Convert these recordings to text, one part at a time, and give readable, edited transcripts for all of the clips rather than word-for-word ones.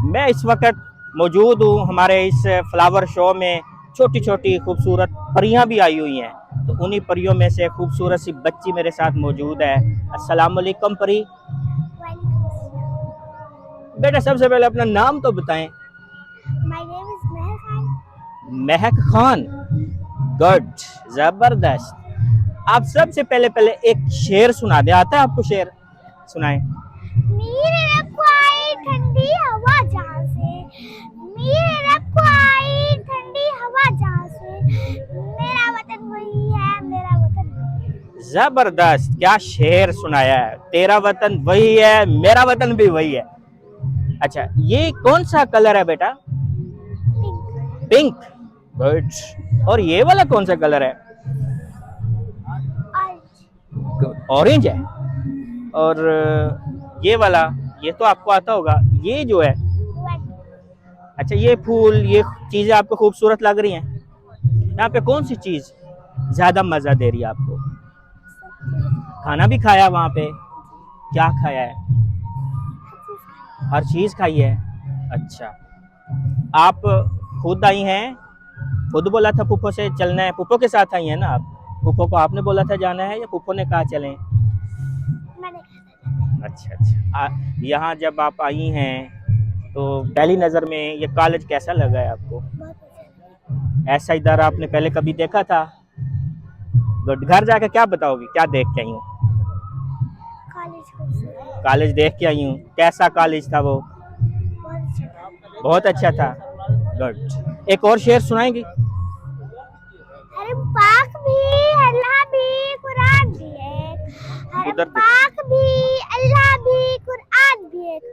मैं इस वक्त मौजूद हूँ हमारे इस फ्लावर शो में। छोटी छोटी खूबसूरत परियां भी आई हुई हैं, तो उन्हीं परियों में से खूबसूरत सी बच्ची मेरे साथ मौजूद है। अस्सलाम वालेकुम परी। बेटा सबसे पहले अपना नाम तो बताएं। My name is Meher Khan. Mahak Khan. Good, जबरदस्त। आप सबसे पहले पहले एक शेर सुना दे, आता है आपको शेर? सुनाएं। मेरे रब को आई ठंडी हवा जहाँ से, मेरे रब को आई ठंडी हवा जहाँ से, मेरा वतन वही है, मेरा वतन वही है। जबरदस्त, क्या शेर सुनाया है। तेरा वतन वही है, मेरा वतन भी वही है। अच्छा, ये कौन सा कलर है बेटा? Pink. पिंक। गुड। और ये वाला कौन सा कलर है? Orange. ऑरेंज है। और ये वाला, ये तो आपको आता होगा, ये जो है। Red. अच्छा, ये फूल, ये चीजें आपको खूबसूरत लग रही हैं। यहाँ पे कौन सी चीज ज्यादा मजा दे रही है आपको? खाना भी खाया वहाँ पे? क्या खाया है? हर चीज खाई है। अच्छा, आप खुद आई हैं? खुद बोला था पुप्पो से चलना है? पुप्पो के साथ आई हैं ना आप? पुप्पो को आपने बोला था जाना है या पुप्पो ने कहा चलें? मैंने कहा अच्छा अच्छा। यहाँ जब आप आई हैं तो पहली नज़र में ये कॉलेज कैसा लगा है आपको? बहुत अच्छा लगा। ऐसा इधर आपने पहले कभी देखा था? गुड। घर जाकर क्या बताओगी, क्या देख के आई हूँ? कॉलेज खूबसूरत, कॉलेज देख के आई हूँ। कैसा कॉलेज था वो? बहुत अच्छा था। बहुत अच्छा था। गुड। एक और शेर सुनाएंगी? हरम पाक भी, अल्लाह भी, कुरान भी एक। हरम उधर देख। पाक भी, अल्लाह भी, कुरान भी एक।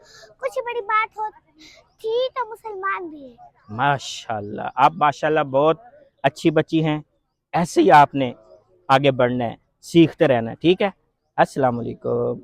कुछ बड़ी बात हो थी तो मुसलमान भी एक। माशाल्लाह, आप माशाल्लाह बहुत अच्छी बच्ची हैं। ऐसे ही आपने आगे बढ़ना है, सीखते रहना है, ठीक है? अस्सलाम वालेकुम।